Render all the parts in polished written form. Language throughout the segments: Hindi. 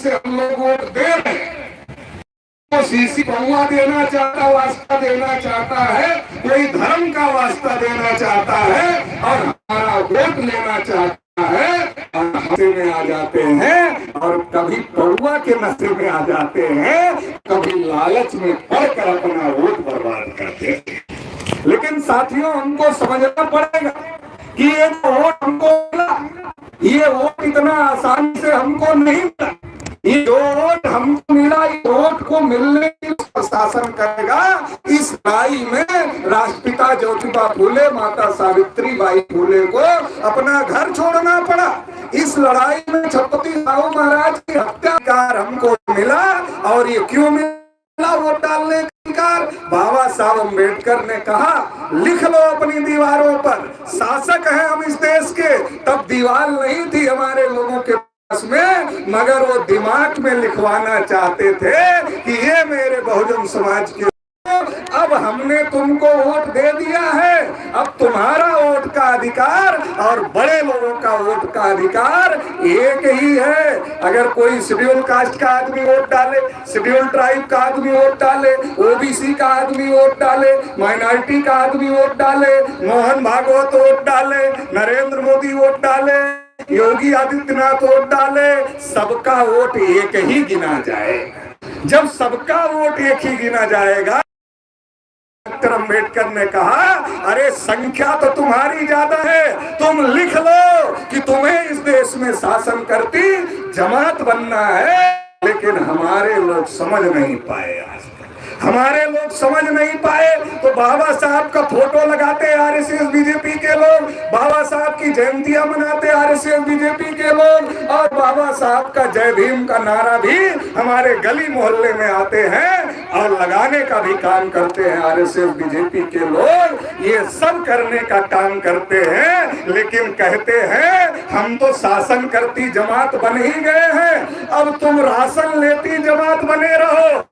से हम लोग वोट दे रहे हैं। तो सीसी पहुआ देना चाहता, वास्ता देना चाहता है, कोई धर्म का वास्ता देना चाहता है और हमारा वोट लेना चाहता है और नशे में आ जाते हैं, और कभी पौआ के नशे में आ जाते हैं, कभी लालच में पड़कर अपना वोट बर्बाद करते हैं। लेकिन साथियों, हमको समझना पड़ेगा कि ये जो वोट हमको मिला, ये वोट इतना आसानी से हमको नहीं मिला। ये जो वोट हमको मिला, ये वोट को मिलने के लिए शासन करेगा। इस लड़ाई में राष्ट्रपिता ज्योतिबा फूले, माता सावित्री बाई फूले को अपना घर छोड़ना पड़ा। इस लड़ाई में छत्रपति साहू महाराज की हत्याकार हमको मिला। और ये क्यों मिला वोट डालने का अधिकार? बाबा साहब अम्बेडकर ने कहा, लिख लो अपनी दीवारों पर, शासक हैं हम इस देश के। तब दीवार नहीं थी हमारे लोगों के में, मगर वो दिमाग में लिखवाना चाहते थे कि ये मेरे बहुजन समाज के। अब हमने तुमको वोट दे दिया है, अब तुम्हारा वोट का अधिकार और बड़े लोगों का वोट का अधिकार एक ही है। अगर कोई शेड्यूल कास्ट का आदमी वोट डाले, शेड्यूल ट्राइब का आदमी वोट डाले, ओबीसी का आदमी वोट डाले, माइनॉरिटी का आदमी वोट डाले, मोहन भागवत वोट डाले, नरेंद्र मोदी वोट डाले, योगी आदित्यनाथ वोट डाले, सबका वोट एक ही गिना जाएगा। जब सबका वोट एक ही गिना जाएगा, डॉक्टर अम्बेडकर ने कहा, अरे संख्या तो तुम्हारी ज्यादा है, तुम लिख लो कि तुम्हें इस देश में शासन करती जमात बनना है। लेकिन हमारे लोग समझ नहीं पाए, आज हमारे लोग समझ नहीं पाए। तो बाबा साहब का फोटो लगाते आरएसएस बीजेपी के लोग, बाबा साहब की जयंतियां मनाते आरएसएस बीजेपी के लोग, और बाबा साहब का जय भीम का नारा भी हमारे गली मोहल्ले में आते हैं और लगाने का भी काम करते हैं आरएसएस बीजेपी के लोग। ये सब करने का काम करते हैं, लेकिन कहते हैं हम तो शासन करती जमात बन ही गए हैं, अब तुम राशन लेती जमात बने रहो।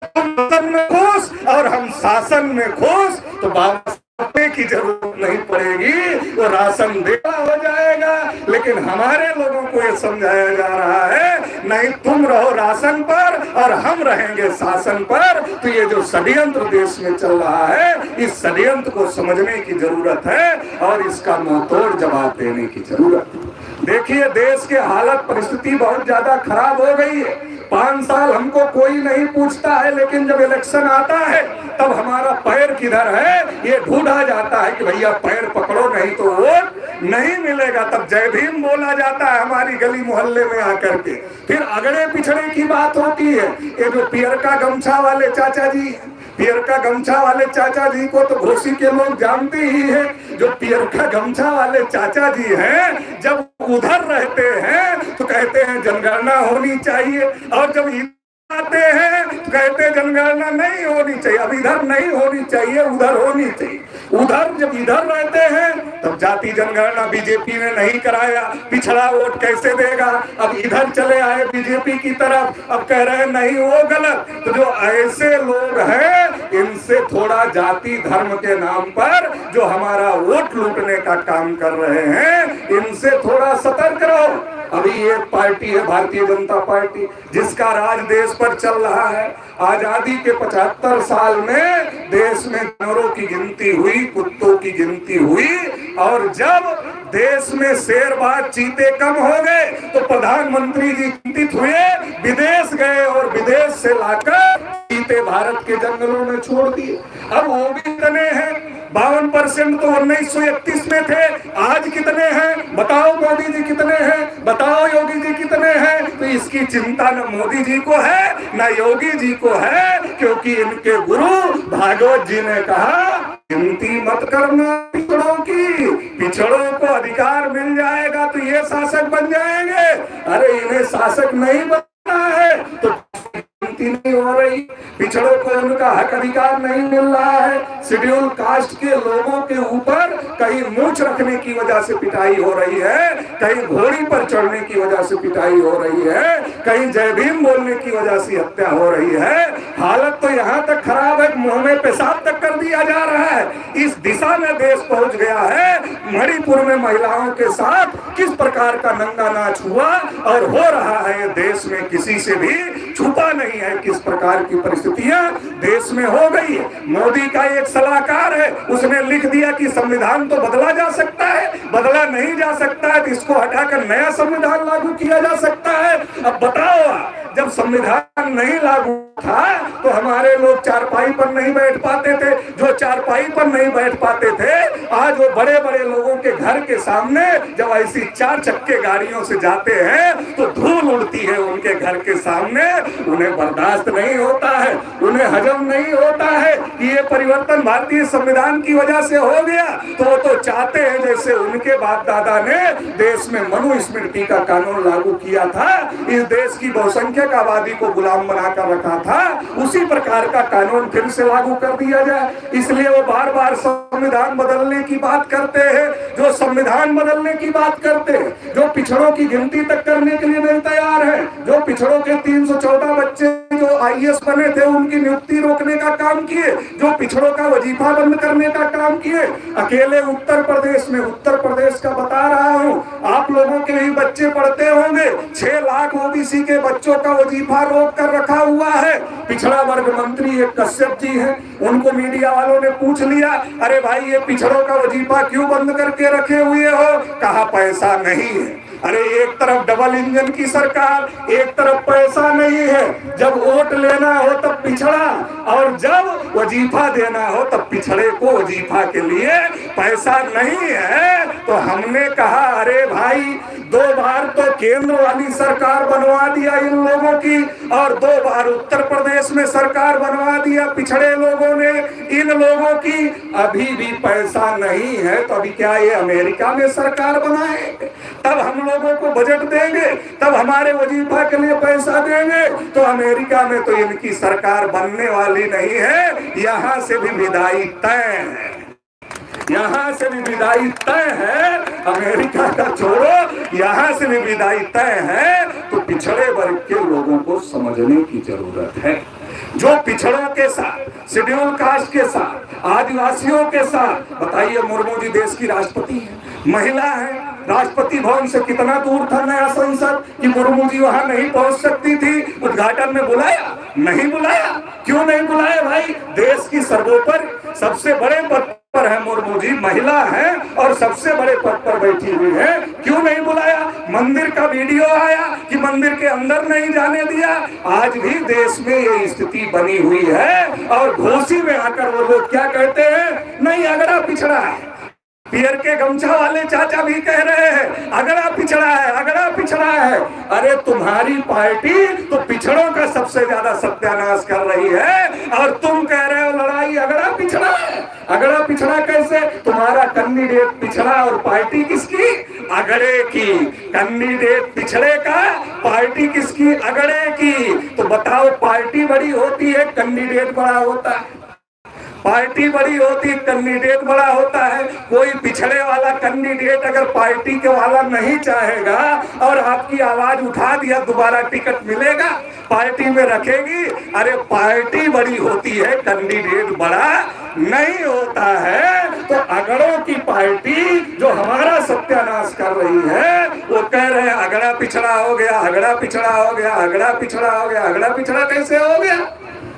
तुम शासन में खुश और हम शासन में खुश, तो बाबा साहब की जरूरत नहीं पड़ेगी, वो राशन देना हो जाएगा। लेकिन हमारे लोगों को ये समझाया जा रहा है, नहीं तुम रहो राशन पर और हम रहेंगे शासन पर। तो ये जो षड्यंत्र देश में चल रहा है, इस षड्यंत्र को समझने की जरूरत है और इसका मुंहतोड़ जवाब देने की जरूरत है। देखिए, देश के हालत परिस्थिति बहुत ज्यादा खराब हो गई है। 5 साल हमको कोई नहीं पूछता है, लेकिन जब इलेक्शन आता है तब हमारा पैर किधर है ये ढूंढा जाता है कि भैया पैर पकड़ो, नहीं तो वोट नहीं मिलेगा। तब जय भीम बोला जाता है हमारी गली मोहल्ले में आकर के। फिर अगड़े पिछड़े की बात होती है। ये जो पियर का गमछा वाले चाचा जी, पियर का गमछा वाले चाचा जी को तो घोसी के लोग जानते ही हैं। जो पियर का गमछा वाले चाचा जी हैं, जब उधर रहते हैं तो कहते हैं जनगणना होनी चाहिए, और जब आते हैं तो कहते हैं जनगणना नहीं होनी चाहिए। अब इधर नहीं होनी चाहिए, उधर होनी चाहिए। उधर जब इधर रहते हैं तब जाति जनगणना बीजेपी ने नहीं कराया, पिछड़ा वोट कैसे देगा। अब इधर चले आए बीजेपी की तरफ, अब कह रहे हैं नहीं वो गलत। तो जो ऐसे लोग हैं, इनसे थोड़ा जाति धर्म के नाम पर जो हमारा वोट लूटने का काम कर रहे हैं, इनसे थोड़ा सतर्क रहो। अभी एक पार्टी है भारतीय जनता पार्टी, जिसका राज देश पर चल रहा है। आजादी के 75 साल में देश में जानवरों की गिनती हुई, कुत्तों की गिनती हुई, और जब देश में शेर बाघ चीते कम हो गए तो प्रधानमंत्री जी चिंतित हुए, विदेश गए और विदेश से लाकर चीते भारत के जंगलों में छोड़ दिए। अब वो भी कितने हैं? 52% तो 1931 में थे, आज कितने हैं बताओ? मोदी जी कितने हैं बताओ? योगी जी कितने हैं? तो इसकी चिंता न मोदी जी को है न योगी जी को है, क्योंकि इनके गुरु भागवत जी ने कहा, गिनती मत करना पिछड़ों की, पिछड़ों को अधिकार मिल जाएगा तो ये शासक बन जाएंगे। अरे इन्हें शासक नहीं बनना है तो गिनती हो रही, पिछड़ों को उनका हक अधिकार नहीं मिल रहा है, शेड्यूल कास्ट के लोगों के ऊपर कहीं मूंछ रखने की वजह से पिटाई हो रही है, कहीं घोड़ी पर चढ़ने की वजह से पिटाई हो रही है, कहीं जय भीम बोलने की वजह से हत्या हो रही है। हालत तो यहाँ तक खराब है, मुंह में पेशाब तक कर दिया जा रहा है। इस दिशा में देश पहुंच गया है। मणिपुर में महिलाओं के साथ किस प्रकार का नंगा नाच हुआ और हो रहा है, देश में किसी से भी छुपा नहीं है किस प्रकार की परिस्थितियां देश में हो गई है। मोदी का एक सलाहकार है, उसने लिख दिया कि संविधान तो बदला जा सकता है, बदला नहीं जा सकता है तो इसको हटाकर नया संविधान लागू किया जा सकता है। अब बताओ, जब संविधान नहीं लागू था तो हमारे लोग चारपाई पर नहीं बैठ पाते थे, जो चारपाई पर नहीं बैठ पाते थे आज वो बड़े बड़े लोगों के घर के सामने जब ऐसी 4 चक्के गाड़ियों से जाते हैं तो धूल उड़ती है उनके घर के सामने। उन्हें बर्दाश्त नहीं होता है, उन्हें हजम नहीं होता है कि ये परिवर्तन भारतीय संविधान की वजह से हो गया। तो चाहते हैं जैसे उनके बाप दादा ने देश में मनुस्मृति का कानून लागू किया था, इस देश की बहुसंख्यक आबादी को गुलाम बनाकर रखा था, उसी प्रकार का कानून फिर से लागू कर दिया जाए। इसलिए वो बार बार संविधान बदलने की बात करते हैं। जो संविधान बदलने की बात करते हैं, जो पिछड़ों की गिनती तक करने के लिए नहीं तैयार है, जो पिछड़ों के 314 बच्चे जो IAS बने थे उनकी नियुक्ति रोकने का काम किए, जो पिछड़ों का वजीफा बंद करने का काम किए, अकेले उत्तर प्रदेश में, उत्तर प्रदेश का बता रहा हूं, आप लोगों के भी बच्चे पढ़ते होंगे, 6 लाख OBC के बच्चों का वजीफा रोक कर रखा हुआ है। पिछड़ा वर्ग मंत्री एक कश्यप जी हैं, उनको मीडिया वालों ने पूछ लिया, अरे भाई ये पिछड़ों का वजीफा क्यों बंद करके रखे हुए हो? कहा पैसा नहीं है। अरे एक तरफ डबल इंजन की सरकार, एक तरफ पैसा नहीं है। जब वोट लेना हो तब पिछड़ा और जब वजीफा देना हो तब पिछड़े को वजीफा के लिए पैसा नहीं है। तो हमने कहा अरे भाई 2 बार तो केंद्र वाली सरकार बनवा दिया इन लोगों की और 2 बार उत्तर प्रदेश में सरकार बनवा दिया पिछड़े लोगों ने इन लोगों की, अभी भी पैसा नहीं है। तो अभी क्या ये अमेरिका में सरकार बनाए? तब हम लोगों को बजट देंगे, तब हमारे वजीफा के लिए पैसा देंगे। तो अमेरिका में तो इनकी सरकार बनने वाली नहीं है। यहाँ से भी विदाई तय है, यहाँ से भी विदाई तय है। अमेरिका का छोड़ो, यहाँ से भी विदाई तय है। तो पिछड़े वर्ग के लोगों को समझने की जरूरत है। जो पिछड़ों के साथ, शेड्यूल कास्ट के साथ, आदिवासियों के साथ, बताइए मुर्मू जी देश की राष्ट्रपति है, महिला है, राष्ट्रपति भवन से कितना दूर था नया संसद कि मुर्मू जी वहां नहीं पहुंच सकती थी? उद्घाटन में बुलाया? नहीं बुलाया। क्यों नहीं बुलाया भाई? देश की सर्वोपरि सबसे बड़े पद पर है मुर्मू जी, महिला है और सबसे बड़े पद पर बैठी हुई है, क्यों नहीं बुलाया? मंदिर का वीडियो आया कि मंदिर के अंदर नहीं जाने दिया। आज भी देश में ये स्थिति बनी हुई है और घोसी में आकर वो लोग क्या कहते हैं? नहीं अगड़ा पिछड़ा है। पियर के गमछा वाले चाचा भी कह रहे हैं अगड़ा पिछड़ा है, अगड़ा पिछड़ा है। अरे तुम्हारी पार्टी तो पिछड़ों का सबसे ज्यादा सत्यानाश कर रही है और तुम कह रहे हो लड़ाई अगड़ा पिछड़ा है। अगड़ा पिछड़ा कैसे? तुम्हारा कैंडिडेट पिछड़ा और पार्टी किसकी? अगड़े की। कैंडिडेट पिछड़े का, पार्टी किसकी? अगड़े की। तो बताओ पार्टी बड़ी होती है, कैंडिडेट बड़ा होता है? पार्टी बड़ी होती, कैंडिडेट बड़ा होता है। कोई पिछड़े वाला कैंडिडेट अगर पार्टी के वाला नहीं चाहेगा और आपकी आवाज उठा दिया, दोबारा टिकट मिलेगा? पार्टी में रखेगी? अरे पार्टी बड़ी होती है, कैंडिडेट बड़ा नहीं होता है। तो अगड़ों की पार्टी जो हमारा सत्यानाश कर रही है, वो कह रहे हैं अगड़ा पिछड़ा हो गया, अगड़ा पिछड़ा हो गया, अगड़ा पिछड़ा हो गया। अगड़ा पिछड़ा कैसे हो गया?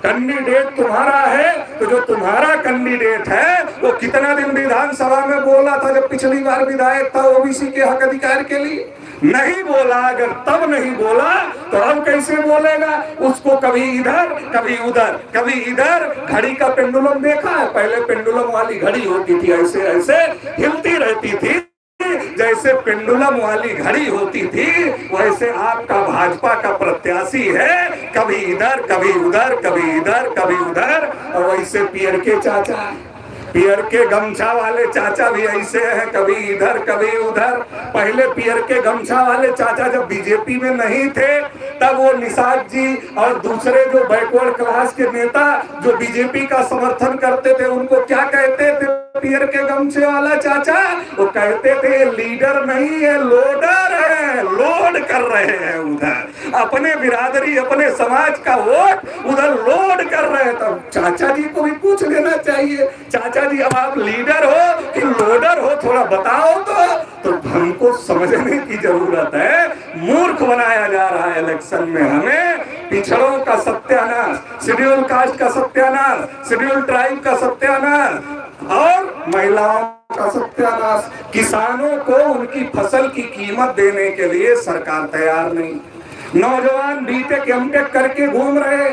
कैंडिडेट तुम्हारा है तो जो तुम्हारा कैंडिडेट है वो कितना दिन विधानसभा में बोला था जब पिछली बार विधायक था ओबीसी के हक अधिकार के लिए? नहीं बोला। अगर तब नहीं बोला तो अब कैसे बोलेगा? उसको कभी इधर कभी उधर कभी इधर। घड़ी का पेंडुलम देखा है? पहले पेंडुलम वाली घड़ी होती थी, ऐसे ऐसे हिलती रहती थी। जैसे पेंडुलम वाली घड़ी होती थी वैसे आपका भाजपा का प्रत्याशी है, कभी इधर कभी उधर, कभी इधर कभी उधर। और वैसे पियर के चाचा पियर के गमछा वाले चाचा भी ऐसे हैं, कभी इधर कभी उधर। पहले पियर के गमछा वाले चाचा जब बीजेपी में नहीं थे, तब वो निषाद जी और दूसरे जो बैकवर्ड क्लास के नेता जो बीजेपी का समर्थन करते थे, उनको क्या कहते थे? पियर के गमछे वाला चाचा वो कहते थे लीडर नहीं है, लोडर है, लोड कर रहे हैं उधर अपने बिरादरी अपने समाज का वोट उधर लोड कर रहे हैं। तब चाचा जी को भी पूछ लेना चाहिए, चाचा जी अब आप लीडर हो कि लोडर हो, थोड़ा बताओ तो हमको समझने की जरूरत है। मूर्ख बनाया जा रहा है इलेक्शन में हमें। पिछड़ों का सत्यानाश, शेड्यूल कास्ट का सत्यानाश, शेड्यूल ट्राइब का सत्यानाश और महिलाओं का सत्यानाश। किसानों को उनकी फसल की कीमत देने के लिए सरकार तैयार नहीं। नौजवान बीटेक एमटेक करके घूम रहे,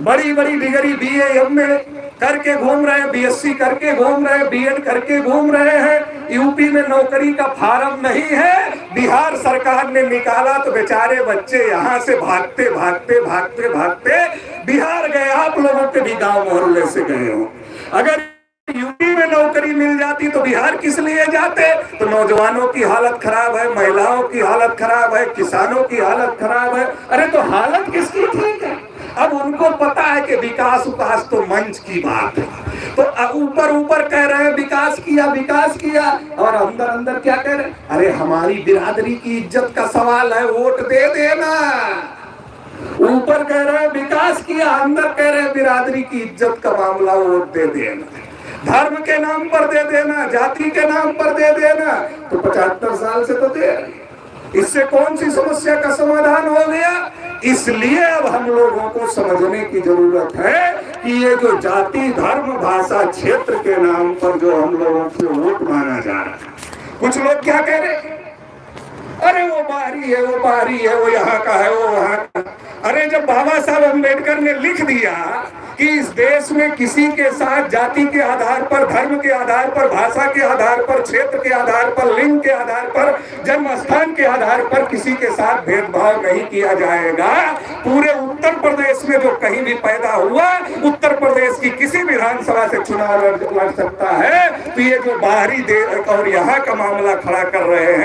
बड़ी बड़ी डिग्री बीए एमए करके घूम रहे, बीएससी करके घूम रहे, बीएड करके घूम रहे हैं। यूपी में नौकरी का फार्म नहीं है, बिहार सरकार ने निकाला तो बेचारे बच्चे यहाँ से भागते भागते भागते भागते बिहार गए। आप लोगों के भी गांव मोहल्ले से गए हो। अगर यूपी में नौकरी मिल जाती तो बिहार किस लिए जाते? तो नौजवानों की हालत खराब है, महिलाओं की हालत खराब है, किसानों की हालत खराब है। अरे तो हालत किसकी ठीक है? अब उनको पता है कि विकास उकास तो मंच की बात है, तो ऊपर ऊपर कह रहे हैं विकास किया और अंदर अंदर क्या कह रहे हैं? अरे हमारी बिरादरी की इज्जत का सवाल है, वोट दे देना। ऊपर कह रहे हैं विकास किया, अंदर कह रहे हैं बिरादरी की इज्जत का मामला, वोट दे देना। धर्म के नाम पर दे देना, जाति के नाम पर दे देना। तो 75 साल से तो दे, इससे कौन सी समस्या का समाधान हो गया? इसलिए अब हम लोगों को समझने की जरूरत है कि ये जो जाति धर्म भाषा क्षेत्र के नाम पर जो हम लोगों से वोट मांगा जा रहा है, कुछ लोग क्या कह रहे हैं? अरे वो बाहरी है, वो बाहरी है, वो यहाँ का है, वो वहाँ का। अरे जब बाबा साहब अम्बेडकर ने लिख दिया कि इस देश में किसी के साथ जाति के आधार पर, धर्म के आधार पर, भाषा के आधार पर, क्षेत्र के आधार पर, लिंग के आधार पर, जन्म स्थान के आधार पर किसी के साथ भेदभाव नहीं किया जाएगा। पूरे उत्तर प्रदेश में जो कहीं भी पैदा हुआ, उत्तर प्रदेश की किसी विधानसभा से चुनाव लड़ सकता है। तो ये जो बाहरी देश और यहाँ का मामला खड़ा कर रहे हैं,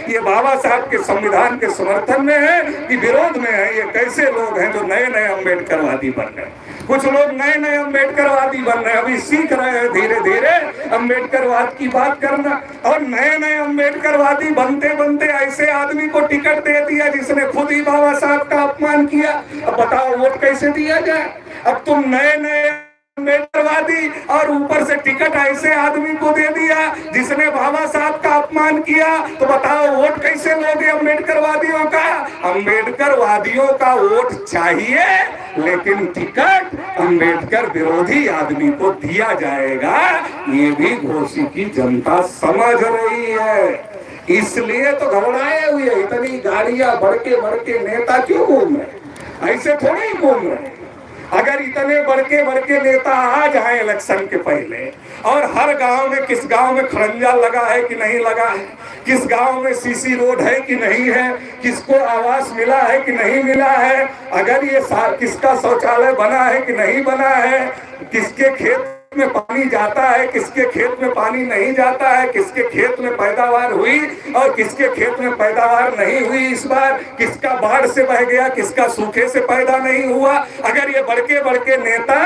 ये बाबा साहब के संविधान के समर्थन में है कि विरोध में है? ये कैसे लोग हैं जो नए नए अम्बेडकरवादी बन रहे हैं? कुछ लोग नए नए अम्बेडकरवादी बन रहे हैं, अभी सीख रहे हैं धीरे धीरे अम्बेडकरवाद की बात करना। और नए नए अम्बेडकरवादी बनते बनते ऐसे आदमी को टिकट दे दिया जिसने खुद ही बाबा साहब का अपमान किया। अब बताओ वोट कैसे दिया जाए? अब तुम नए नए अम्बेडकरवादी और ऊपर से टिकट ऐसे आदमी को दे दिया जिसने बाबा साहब का अपमान किया, तो बताओ वोट कैसे लोगे अम्बेडकरवादियों का? अम्बेडकरवादियों का वोट चाहिए, लेकिन टिकट अम्बेडकर विरोधी आदमी को दिया जाएगा। ये भी घोषी की जनता समझ रही है, इसलिए तो घबराए हुए इतनी गाड़ियां बढ़ के नेता क्यों घूम रहे? ऐसे थोड़ी ही घूम रहे। अगर इतने बड़के नेता आ जाए इलेक्शन के पहले, और हर गांव में, किस गांव में खड़ंजा लगा है कि नहीं लगा है, किस गांव में सीसी रोड है कि नहीं है, किसको आवास मिला है कि नहीं मिला है, अगर ये किसका शौचालय बना है कि नहीं बना है, किसके खेत में पानी जाता है, किसके खेत में पानी नहीं जाता है, किसके खेत में पैदावार हुई और किसके खेत में पैदावार नहीं हुई, इस बार किसका बाढ़ से बह गया, किसका सूखे से पैदा नहीं हुआ। अगर ये बड़के नेता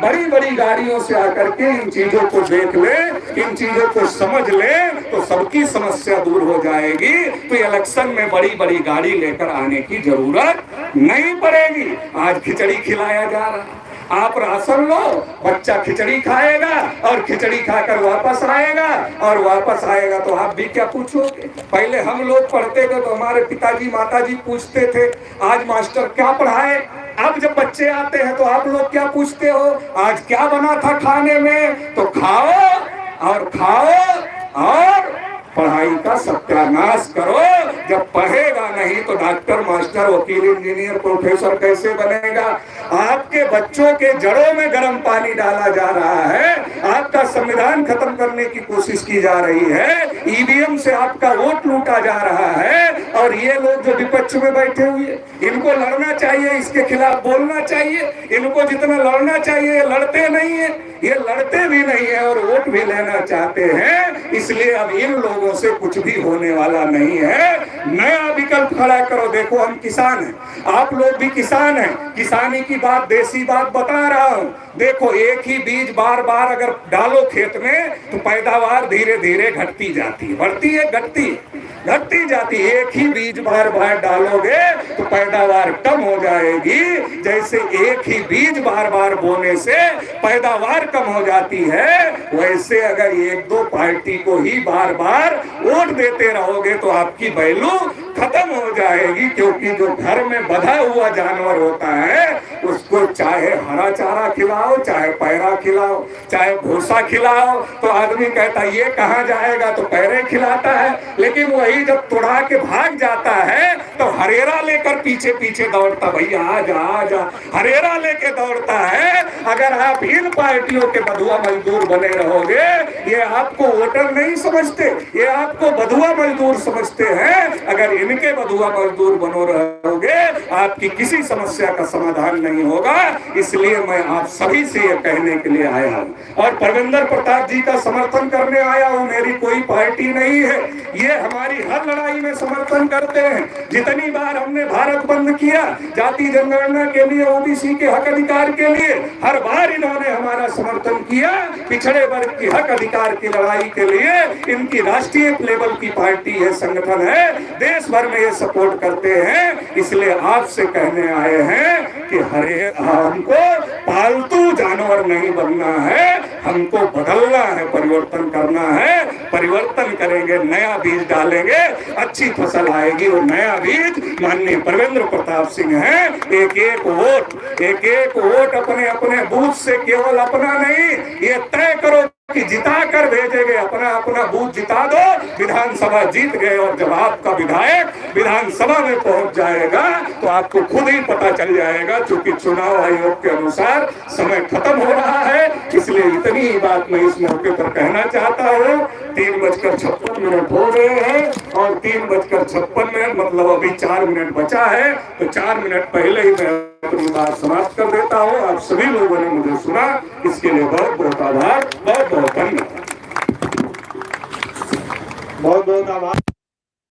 बड़ी बड़ी गाड़ियों से आकर के इन चीजों को देख ले, इन चीजों को समझ ले, तो सबकी समस्या दूर हो जाएगी। तो इलेक्शन में बड़ी बड़ी गाड़ी लेकर आने की जरूरत नहीं पड़ेगी। आज खिचड़ी खिलाया जा रहा है, आप राशन लो, बच्चा खिचड़ी खाएगा और खिचड़ी खाकर वापस आएगा, और वापस आएगा तो आप भी क्या पूछोगे? पहले हम लोग पढ़ते थे तो हमारे पिताजी माताजी पूछते थे आज मास्टर क्या पढ़ाए। अब जब बच्चे आते हैं तो आप लोग क्या पूछते हो? आज क्या बना था खाने में? तो खाओ और पढ़ाई का सत्यानाश करो। जब पढ़ेगा नहीं तो डॉक्टर, मास्टर, वकील, इंजीनियर, प्रोफेसर कैसे बनेगा? आपके बच्चों के जड़ों में गर्म पानी डाला जा रहा है, आपका संविधान खत्म करने की कोशिश की जा रही है, ईवीएम से आपका वोट लूटा जा रहा है। और ये लोग जो विपक्ष में बैठे हुए, इनको लड़ना चाहिए, इसके खिलाफ बोलना चाहिए। इनको जितना लड़ना चाहिए ये लड़ते नहीं है, ये लड़ते भी नहीं है और वोट भी लेना चाहते हैं। इसलिए अब इन लोगों से कुछ भी होने वाला नहीं है। नया विकल्प खड़ा करो। देखो हम किसान हैं, आप लोग भी किसान हैं, किसानी की बात, देसी बात बता रहा हूं। देखो एक ही बीज बार बार अगर डालो खेत में तो पैदावार धीरे धीरे घटती जाती है, बढ़ती है, घटती जाती है। एक ही बीज बार बार डालोगे तो पैदावार कम हो जाएगी। जैसे एक ही बीज बार बार बोने से पैदावार कम हो जाती है, वैसे अगर एक दो पार्टी को ही बार बार वोट देते रहोगे तो आपकी वैल्यू खत्म हो जाएगी। क्योंकि जो घर में बंधा हुआ जानवर होता है उसको चाहे हरा चारा खिलाओ, चाहे पैरा खिलाओ, चाहे भूसा खिलाओ, तो आदमी कहता है ये कहाँ जाएगा, तो पैरे खिलाता है। लेकिन वही जब तुड़ा के भाग जाता है तो हरेरा लेकर पीछे पीछे दौड़ता, भैया आजा आजा, हरेरा लेके दौड़ता है। अगर आप इन पार्टियों के बधुआ मजदूर बने रहोगे, ये आपको वोटर नहीं समझते, ये आपको बधुआ मजदूर समझते हैं। अगर इनके बधुआ मजदूर बनो रहोगे आपकी किसी समस्या का समाधान नहीं होगा। इसलिए मैं आप सभी से ये कहने के लिए आया हूं और परविंदर प्रताप जी का समर्थन करने आया हूं। मेरी कोई पार्टी नहीं है, ये हमारी हर लड़ाई में समर्थन करते हैं। जितनी बार हमने भारत बंद किया जाति जनगणना के लिए, ओबीसी के हक अधिकार के लिए, हर बार इन्होंने हमारा समर्थन किया। पिछड़े वर्ग की हक अधिकार की लड़ाई के लिए इनकी राष्ट्रीय लेवल की पार्टी है, संगठन है, देश भर में ये सपोर्ट करते हैं। इसलिए आपसे कहने आए हैं कि हमको पालतू जानवर नहीं बनना है, हमको बदलना है, परिवर्तन करना है। परिवर्तन करेंगे, नया बीज डालेंगे, अच्छी फसल आएगी। और नया बीज माननीय परविंदर प्रताप सिंह है। एक एक वोट अपने अपने बूथ से, केवल अपना नहीं, ये तय करो कि जिता कर भेजेंगे, अपना अपना बूथ जिता दो, विधानसभा जीत गए। और जब आपका विधायक विधानसभा में पहुंच जाएगा तो आपको खुद ही पता चल जाएगा। क्योंकि चुनाव आयोग के अनुसार समय खत्म हो रहा है, इसलिए इतनी ही बात मैं इस मौके पर कहना चाहता हूँ। 3:56 हो गए हैं और 3:56 मतलब अभी 4 मिनट बचा है, तो 4 मिनट पहले ही मैं अपनी बात समाप्त कर देता हूँ। आप सभी लोगों ने मुझे सुना, इसके लिए बहुत बहुत आभार, बहुत बहुत धन्यवाद, बहुत बहुत आभार।